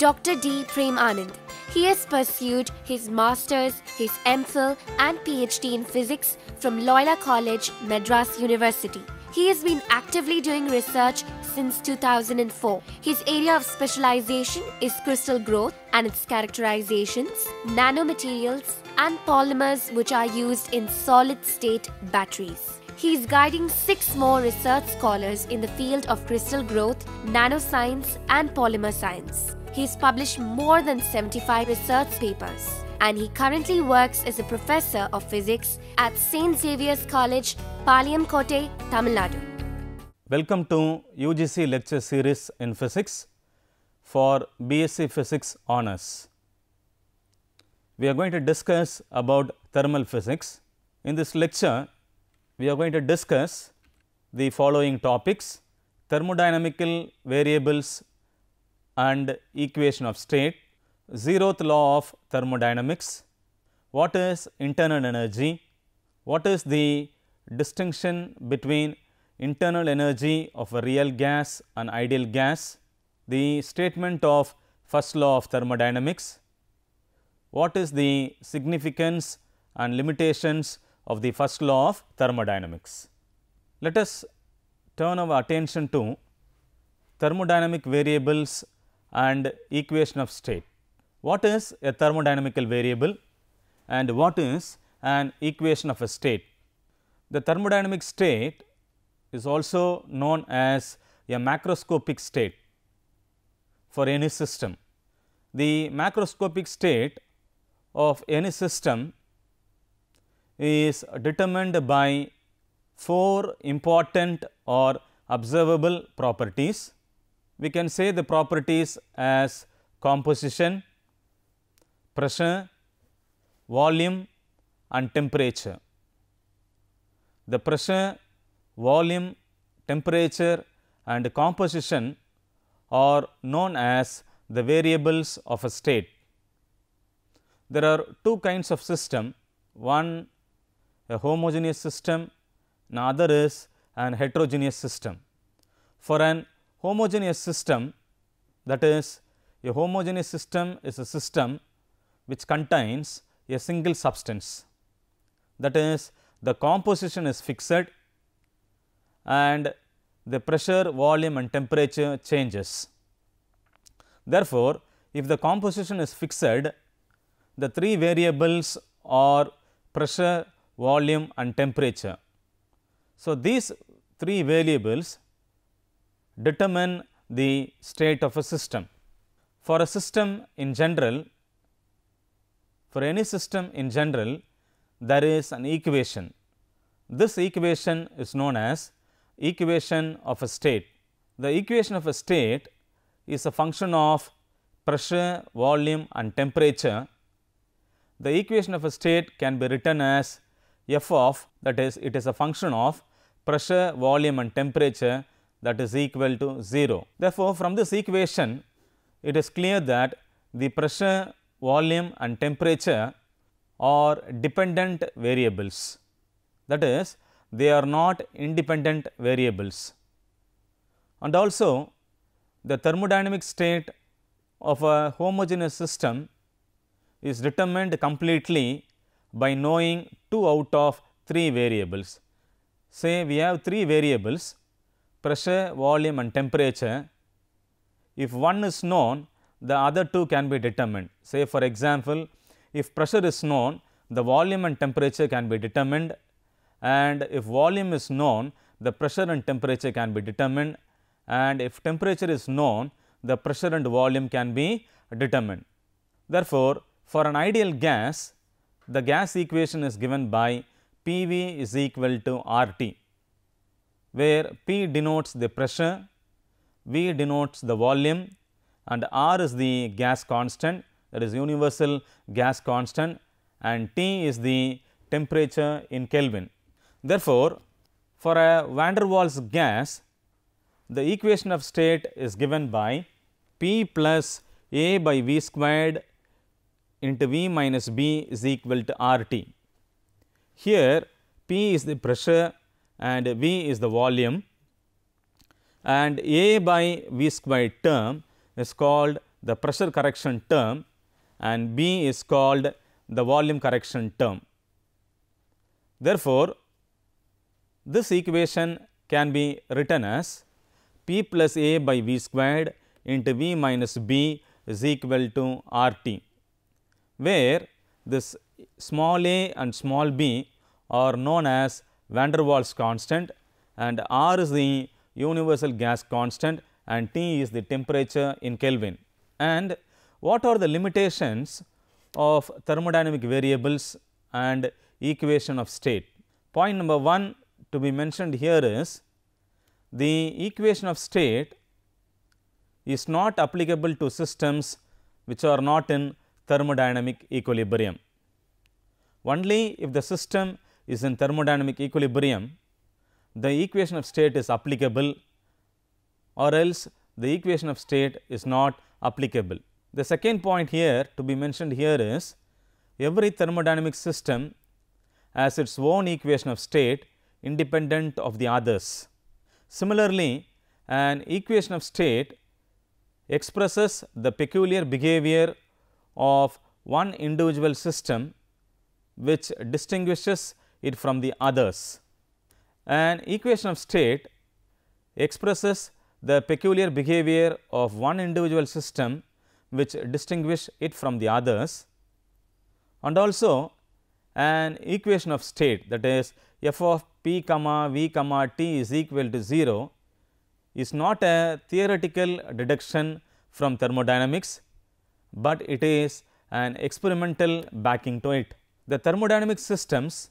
Dr. D. Prem Anand. He has pursued his Masters, his MPhil and PhD in Physics from Loyola College, Madras University. He has been actively doing research since 2004. His area of specialization is crystal growth and its characterizations, nanomaterials and polymers which are used in solid-state batteries. He is guiding 6 more research scholars in the field of crystal growth, nanoscience and polymer science. He has published more than 75 research papers and he currently works as a professor of physics at St. Xavier's College, Palayamkotte, Tamil Nadu. Welcome to UGC lecture series in physics for BSc Physics Honours. We are going to discuss about thermal physics. In this lecture, we are going to discuss the following topics: thermodynamical variables and equation of state, zeroth law of thermodynamics, what is internal energy, what is the distinction between internal energy of a real gas and ideal gas, the statement of first law of thermodynamics, what is the significance and limitations of the first law of thermodynamics. Let us turn our attention to thermodynamic variables and equation of state. What is a thermodynamical variable and what is an equation of a state? The thermodynamic state is also known as a macroscopic state for any system. The macroscopic state of any system is determined by 4 important or observable properties. We can say the properties as composition, pressure, volume and temperature. The pressure, volume, temperature and composition are known as the variables of a state. There are 2 kinds of system, one a homogeneous system, another is an heterogeneous system. For an homogeneous system, that is, a homogeneous system is a system which contains a single substance, that is, the composition is fixed and the pressure, volume and temperature changes. Therefore, if the composition is fixed, the 3 variables are pressure, volume and temperature. So, these 3 variables determine the state of a system. For a system in general, for any system in general, there is an equation. This equation is known as equation of a state. The equation of a state is a function of pressure, volume and temperature. The equation of a state can be written as f of, that is, it is a function of pressure, volume and temperature that is equal to 0. Therefore, from this equation it is clear that the pressure, volume and temperature are dependent variables, that is, they are not independent variables. And also the thermodynamic state of a homogeneous system is determined completely by knowing 2 out of 3 variables. Say we have 3 variables, pressure, volume and temperature. If one is known, the other 2 can be determined. Say for example, if pressure is known, the volume and temperature can be determined, and if volume is known, the pressure and temperature can be determined, and if temperature is known, the pressure and volume can be determined. Therefore, for an ideal gas, the gas equation is given by P V is equal to R T, where P denotes the pressure, V denotes the volume and R is the gas constant, that is universal gas constant, and T is the temperature in Kelvin. Therefore, for a van der Waals gas, the equation of state is given by P plus A by V squared into V minus B is equal to R T. Here P is the pressure and V is the volume, and A by V squared term is called the pressure correction term and B is called the volume correction term. Therefore, this equation can be written as P plus A by V squared into V minus B is equal to R T, where this small a and small b are known as van der Waals constant and R is the universal gas constant and T is the temperature in Kelvin. And what are the limitations of thermodynamic variables and equation of state? Point number 1 to be mentioned here is the equation of state is not applicable to systems which are not in thermodynamic equilibrium. Only if the system is in thermodynamic equilibrium, the equation of state is applicable, or else the equation of state is not applicable. The second point here to be mentioned here is every thermodynamic system has its own equation of state independent of the others. Similarly, an equation of state expresses the peculiar behavior of one individual system which distinguishes it from the others. An equation of state expresses the peculiar behavior of one individual system which distinguish it from the others, and also an equation of state, that is f of p comma v comma t is equal to 0 is not a theoretical deduction from thermodynamics, but it is an experimental backing to it. The thermodynamic systems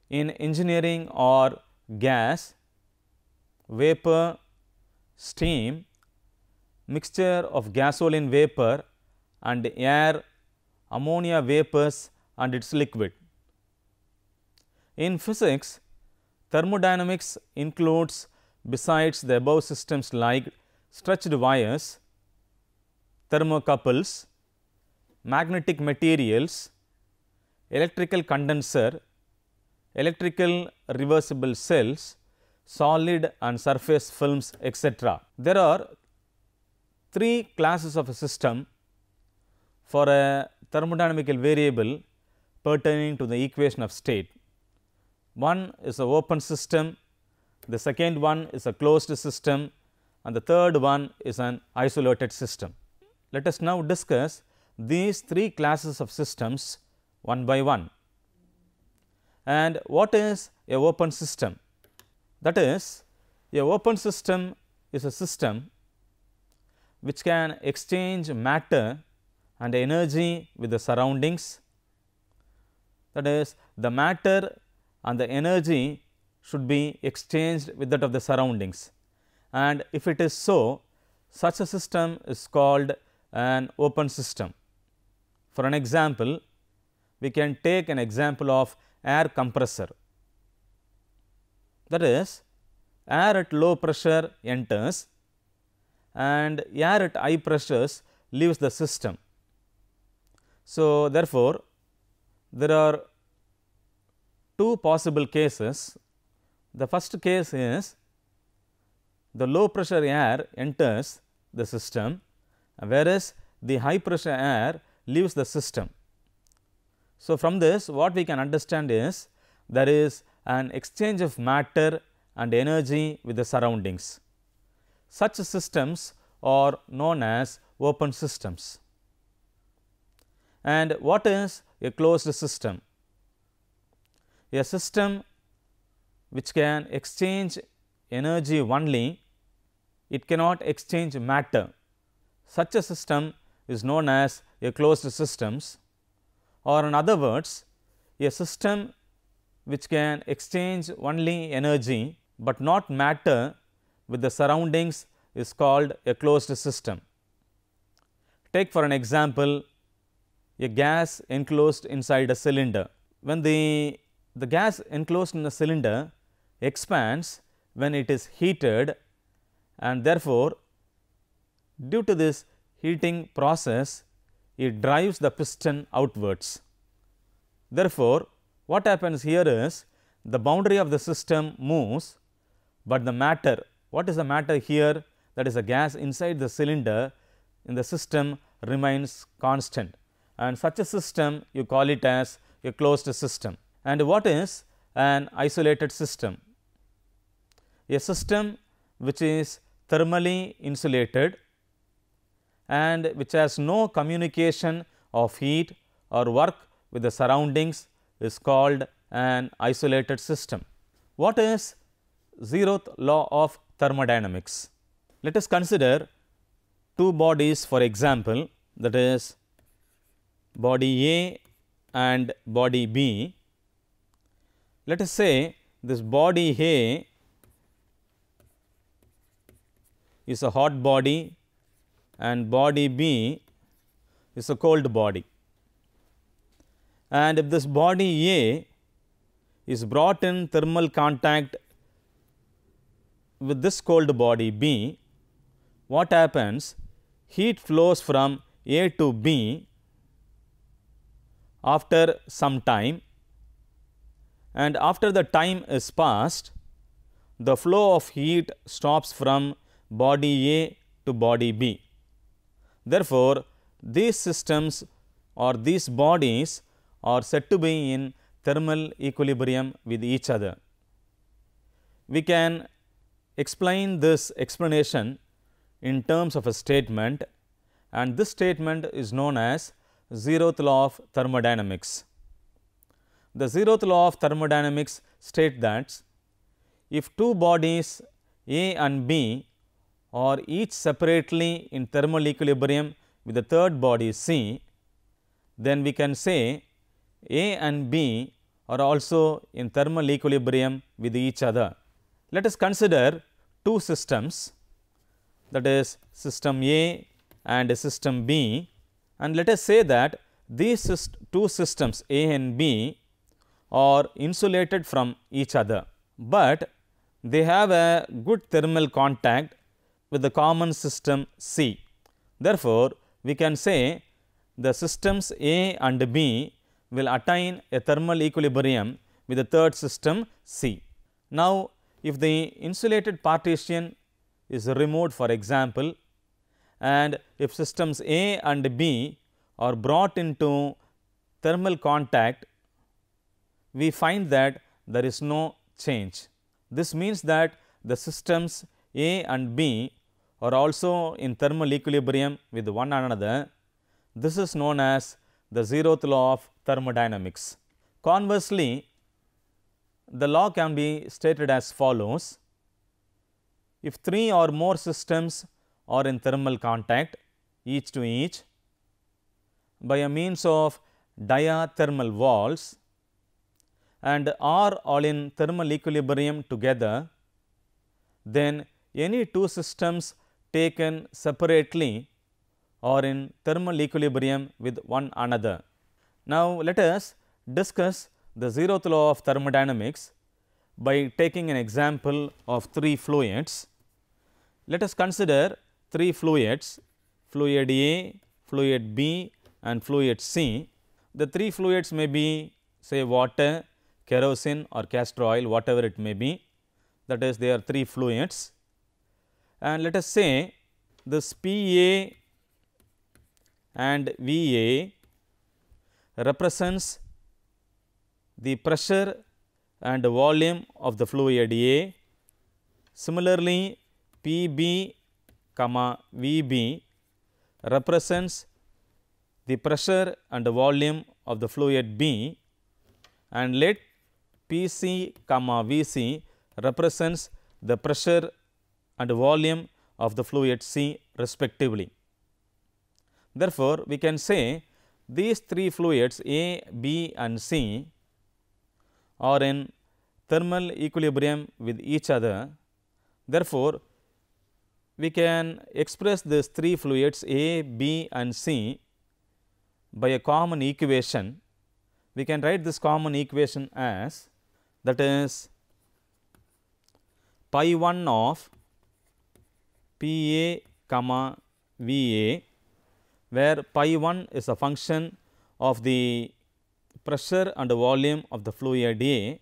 in engineering are gas, vapor, steam, mixture of gasoline vapor and air, ammonia vapors and its liquid. In physics, thermodynamics includes, besides the above systems like stretched wires, thermocouples, magnetic materials, electrical condenser, electrical reversible cells, solid and surface films, etc. There are three classes of a system for a thermodynamical variable pertaining to the equation of state. One is an open system, the second one is a closed system, and the third one is an isolated system. Let us now discuss these three classes of systems one by one. And what is a open system? That is, a open system is a system which can exchange matter and energy with the surroundings. That is, the matter and the energy should be exchanged with that of the surroundings, and if it is so, such a system is called an open system. For an example, we can take an example of air compressor. That is, air at low pressure enters and air at high pressures leaves the system. So, therefore, there are two possible cases. The first case is the low pressure air enters the system, whereas the high pressure air leaves the system. So, from this what we can understand is there is an exchange of matter and energy with the surroundings. Such systems are known as open systems. And what is a closed system? A system which can exchange energy only, it cannot exchange matter. Such a system is known as a closed systems, or in other words, a system which can exchange only energy but not matter with the surroundings is called a closed system. Take for an example a gas enclosed inside a cylinder. When the gas enclosed in a cylinder expands when it is heated, and therefore, due to this heating process it drives the piston outwards. Therefore, what happens here is the boundary of the system moves, but the matter, what is the matter here? That is the gas inside the cylinder in the system remains constant, and such a system you call it as a closed system. And what is an isolated system? A system which is thermally insulated and which has no communication of heat or work with the surroundings is called an isolated system. What is zeroth law of thermodynamics? Let us consider two bodies for example, that is body A and body B. Let us say this body A is a hot body and body B is a cold body. And if this body A is brought in thermal contact with this cold body B, what happens? Heat flows from A to B after some time, and after the time is passed, the flow of heat stops from body A to body B. Therefore, these systems or these bodies are said to be in thermal equilibrium with each other. We can explain this explanation in terms of a statement, and this statement is known as zeroth law of thermodynamics. The zeroth law of thermodynamics states that if two bodies A and B are each separately in thermal equilibrium with the third body C, then we can say A and B are also in thermal equilibrium with each other. Let us consider two systems, that is system A and system B, and let us say that these two systems A and B are insulated from each other, but they have a good thermal contact with the common system C. Therefore, we can say the systems A and B will attain a thermal equilibrium with the third system C. Now, if the insulated partition is removed for example, and if systems A and B are brought into thermal contact, we find that there is no change. This means that the systems A and B are also in thermal equilibrium with one another. This is known as the zeroth law of thermodynamics. Conversely, the law can be stated as follows: if three or more systems are in thermal contact each to each by a means of diathermal walls and are all in thermal equilibrium together, then any two systems taken separately are in thermal equilibrium with one another. Now, let us discuss the zeroth law of thermodynamics by taking an example of three fluids. Let us consider three fluids, fluid A, fluid B and fluid C. The three fluids may be say water, kerosene or castor oil, whatever it may be, that is there are three fluids. And let us say this PA and VA represents the pressure and volume of the fluid A. Similarly, PB, VB represents the pressure and volume of the fluid B, and let PC, VC represents the pressure and volume of the fluid C respectively. Therefore, we can say these three fluids A, B and C are in thermal equilibrium with each other. Therefore, we can express these three fluids A, B and C by a common equation. We can write this common equation as, that is pi 1 of PA, VA, where pi 1 is a function of the pressure and volume of the fluid A,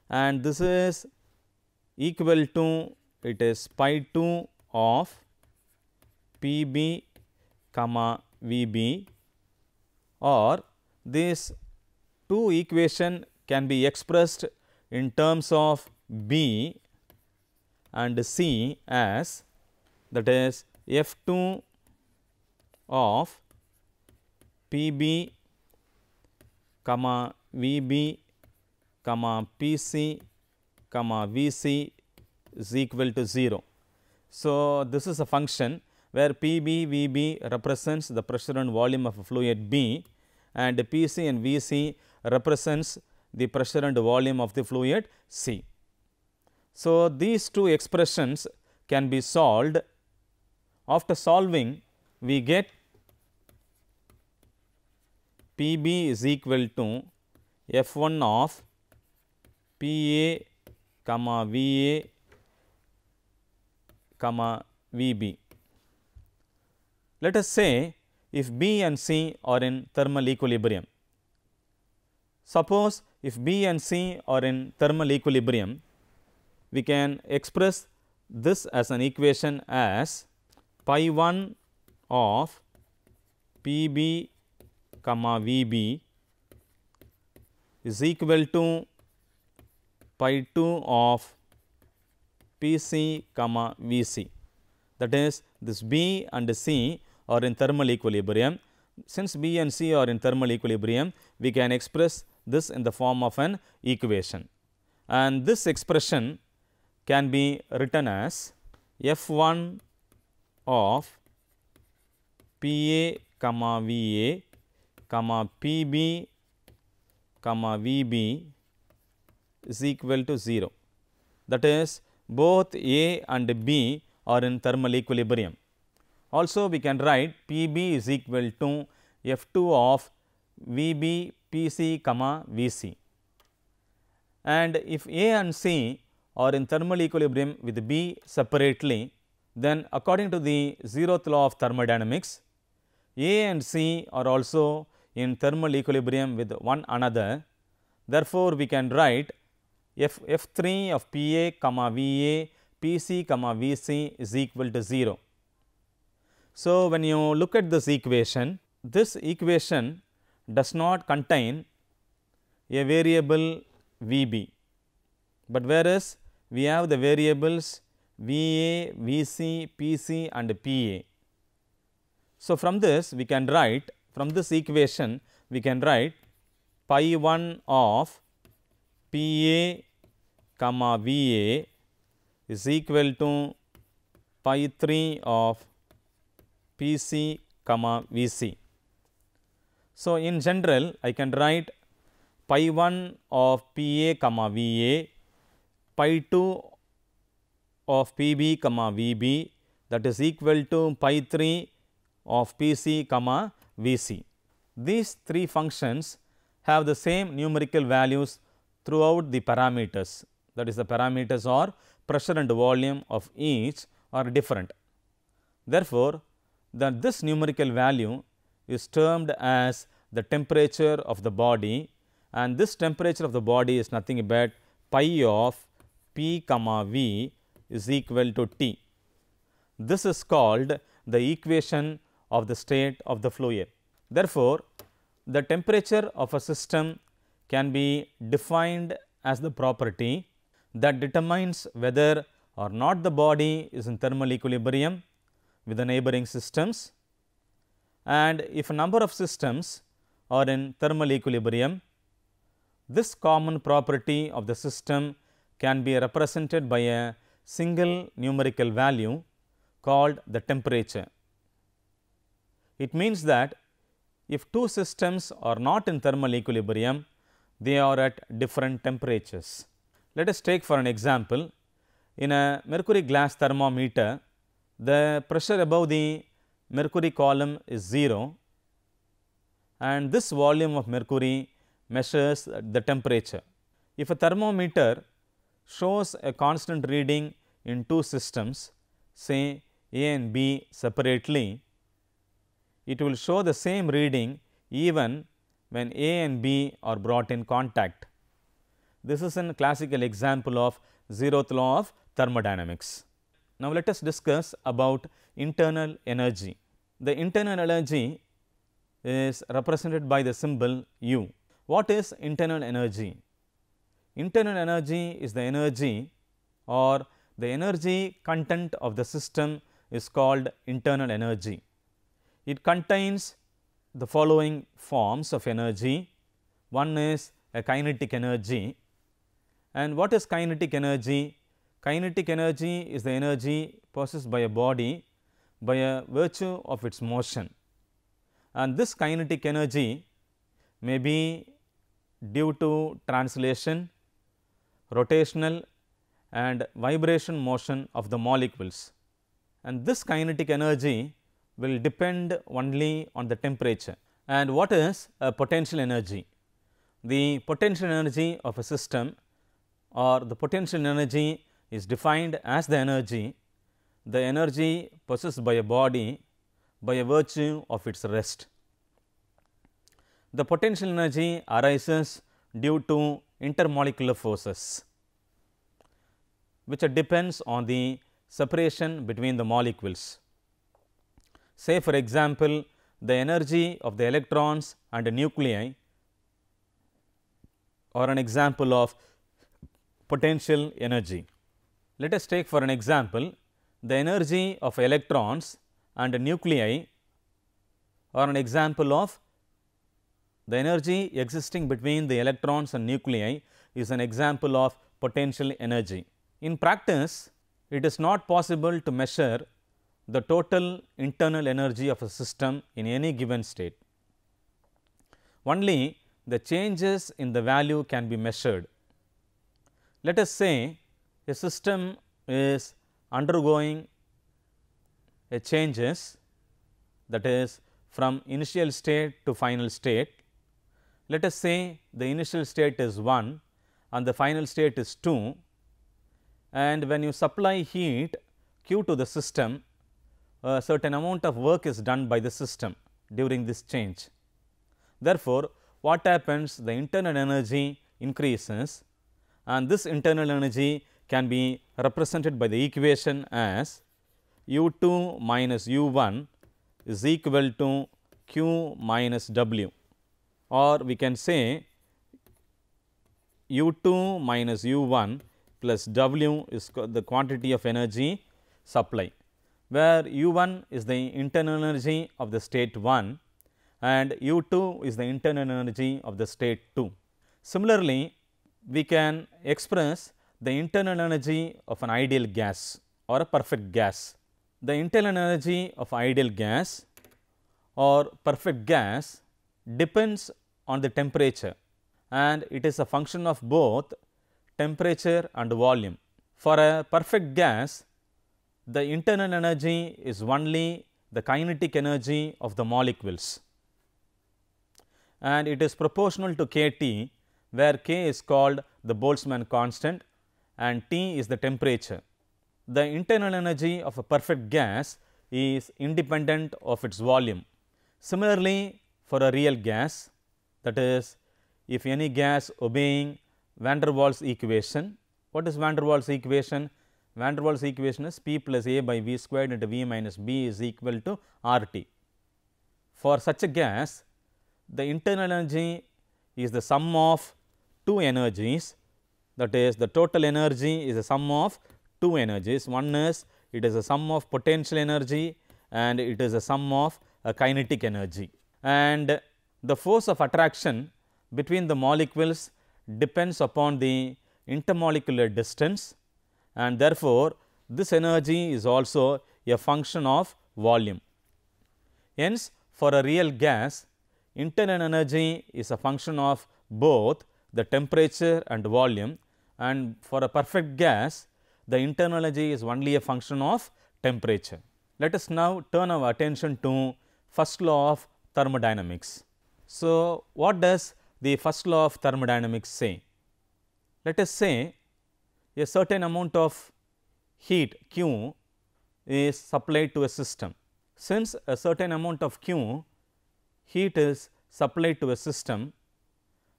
and this is equal to, it is pi 2 of PB, comma Vb, or these two equation can be expressed in terms of B and C as, that is, F2 of Pb comma Vb comma Pc comma Vc is equal to 0. So, this is a function where Pb, Vb represents the pressure and volume of a fluid B, and Pc and Vc represents the pressure and volume of the fluid C. So, these two expressions can be solved. After solving, we get Pb is equal to F1 of Pa comma Va comma Vb. Let us say if B and C are in thermal equilibrium. Suppose if B and C are in thermal equilibrium, we can express this as an equation as pi 1 of Pb comma Vb is equal to pi 2 of Pc comma Vc. That is, this B and C are in thermal equilibrium. Since B and C are in thermal equilibrium, we can express this in the form of an equation, and this expression can be written as F1 of Pa comma Va comma Pb comma Vb is equal to 0. That is, both A and B are in thermal equilibrium. Also, we can write Pb is equal to F2 of Vb Pc comma Vc, and if A and C are in thermal equilibrium with B separately, then according to the 0th law of thermodynamics, A and C are also in thermal equilibrium with one another. Therefore, we can write F3 of Pa comma Va Pc comma Vc is equal to 0. So, when you look at this equation does not contain a variable Vb, but whereas we have the variables Va, Vc, Pc and Pa. So, from this we can write, from this equation we can write pi 1 of Pa comma Va is equal to pi 3 of Pc comma Vc. So, in general I can write pi 1 of Pa comma Va, pi 2 of Pb comma Vb, that is equal to pi 3 of Pc comma Vc. These three functions have the same numerical values throughout the parameters, that is, the parameters are pressure and volume of each are different. Therefore, this numerical value is termed as the temperature of the body, and this temperature of the body is nothing but pi of P comma V is equal to T. This is called the equation of the state of the fluid. Therefore, the temperature of a system can be defined as the property that determines whether or not the body is in thermal equilibrium with the neighboring systems, and if a number of systems are in thermal equilibrium, this common property of the system can be represented by a single numerical value called the temperature. It means that if two systems are not in thermal equilibrium, they are at different temperatures. Let us take for an example, in a mercury glass thermometer, the pressure above the mercury column is 0, and this volume of mercury measures the temperature. If a thermometer shows a constant reading in two systems, say A and B separately, it will show the same reading even when A and B are brought in contact. This is a classical example of 0th law of thermodynamics. Now, let us discuss about internal energy. The internal energy is represented by the symbol U. What is internal energy? Internal energy is the energy or the energy content of the system is called internal energy. It contains the following forms of energy. One is a kinetic energy. And what is kinetic energy? Kinetic energy is the energy possessed by a body by a virtue of its motion. And this kinetic energy may be due to translation, rotational and vibration motion of the molecules. And this kinetic energy will depend only on the temperature. And what is a potential energy? The potential energy of a system or the potential energy is defined as the energy possessed by a body by a virtue of its rest. The potential energy arises due to intermolecular forces, which depends on the separation between the molecules. Say for example, the energy of the electrons and the nuclei are an example of potential energy. Let us take for an example the energy of electrons and the nuclei are an example of the energy existing between the electrons and nuclei is an example of potential energy. In practice, it is not possible to measure the total internal energy of a system in any given state. Only the changes in the value can be measured. Let us say a system is undergoing a changes, that is from initial state to final state. Let us say the initial state is 1 and the final state is 2, and when you supply heat Q to the system, a certain amount of work is done by the system during this change. Therefore, what happens? The internal energy increases, and this internal energy can be represented by the equation as U2 minus U1 is equal to Q minus W, or we can say U2 minus U1 plus W is the quantity of energy supply, where U1 is the internal energy of the state 1 and U2 is the internal energy of the state 2. Similarly, we can express the internal energy of an ideal gas or a perfect gas. The internal energy of ideal gas or perfect gas depends on the temperature, and it is a function of both temperature and volume. For a perfect gas, the internal energy is only the kinetic energy of the molecules, and it is proportional to kT, where K is called the Boltzmann constant and T is the temperature. The internal energy of a perfect gas is independent of its volume. Similarly, for a real gas, that is, if any gas obeying van der Waals equation. What is van der Waals equation? Van der Waals equation is P plus A by V squared into V minus B is equal to RT. For such a gas, the internal energy is the sum of two energies, that is, the total energy is the sum of two energies. One is it is a sum of potential energy and it is a sum of a kinetic energy, and the force of attraction between the molecules depends upon the intermolecular distance, and therefore, this energy is also a function of volume. Hence, for a real gas, internal energy is a function of both the temperature and volume, and for a perfect gas, the internal energy is only a function of temperature. Let us now turn our attention to first law of thermodynamics. So, what does the first law of thermodynamics say? Let us say a certain amount of heat Q is supplied to a system. Since a certain amount of Q heat is supplied to a system,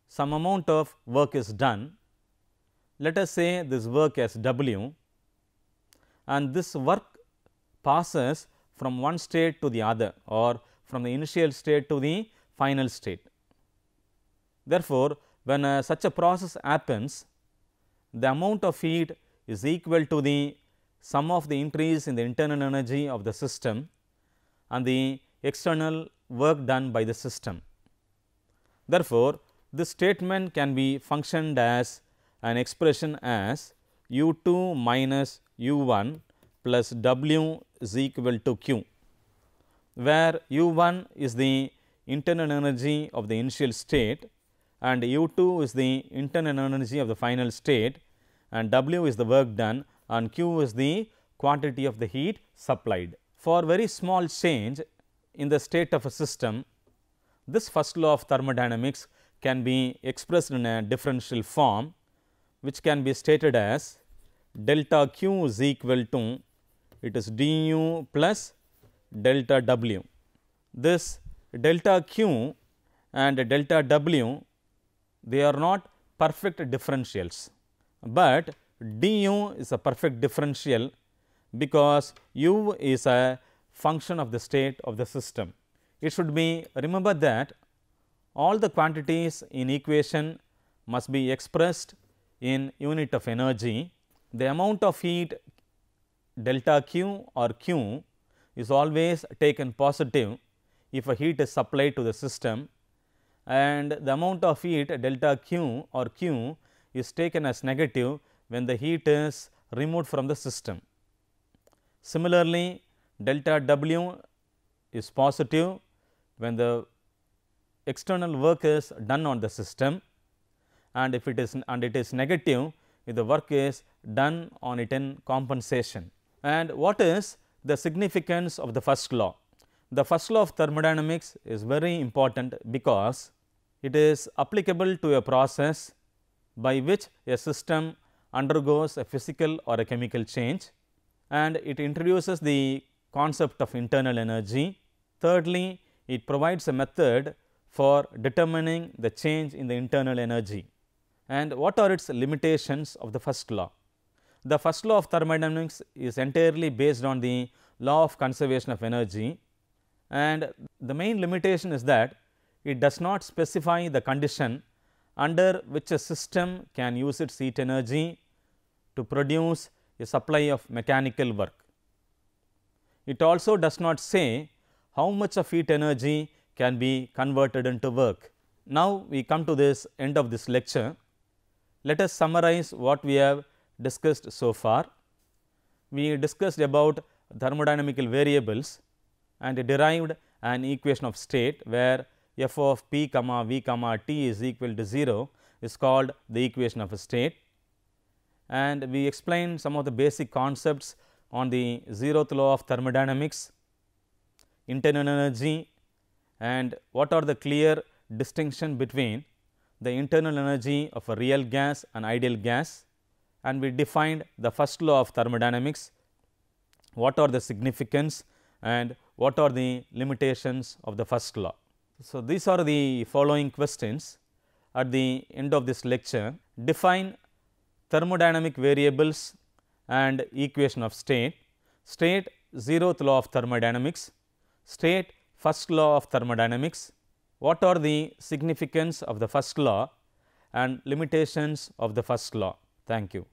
some amount of work is done. Let us say this work as W, and this work passes from one state to the other or from the initial state to the final state. Therefore, when such a process happens, the amount of heat is equal to the sum of the increase in the internal energy of the system and the external work done by the system. Therefore, this statement can be functioned as an expression as U2 minus U1 plus W is equal to Q, where U1 is the internal energy of the initial state and U2 is the internal energy of the final state and W is the work done and Q is the quantity of the heat supplied. For very small change in the state of a system, this first law of thermodynamics can be expressed in a differential form, which can be stated as delta Q is equal to, it is du plus delta W. This delta Q and delta W, they are not perfect differentials, but du is a perfect differential because u is a function of the state of the system. It should be remembered that all the quantities in equation must be expressed in unit of energy. The amount of heat delta Q or Q is always taken positive if a heat is supplied to the system, and the amount of heat delta Q or Q is taken as negative when the heat is removed from the system. Similarly, delta W is positive when the external work is done on the system, and if it is negative if the work is done on it in compensation. And what is the significance of the first law? The first law of thermodynamics is very important because it is applicable to a process by which a system undergoes a physical or a chemical change, and it introduces the concept of internal energy. Thirdly, it provides a method for determining the change in the internal energy. And what are its limitations of the first law? The first law of thermodynamics is entirely based on the law of conservation of energy, and the main limitation is that it does not specify the condition under which a system can use its heat energy to produce a supply of mechanical work. It also does not say how much of heat energy can be converted into work. Now, we come to this end of this lecture. Let us summarize what we have discussed so far. We discussed about thermodynamical variables and derived an equation of state where f of p comma v comma t is equal to 0 is called the equation of a state. And we explained some of the basic concepts on the zeroth law of thermodynamics, internal energy, and what are the clear distinction between the internal energy of a real gas and ideal gas, and we defined the first law of thermodynamics, what are the significance and what are the limitations of the first law. So, these are the following questions at the end of this lecture. Define thermodynamic variables and equation of state, state zeroth law of thermodynamics, state first law of thermodynamics, what are the significance of the first law and limitations of the first law. Thank you.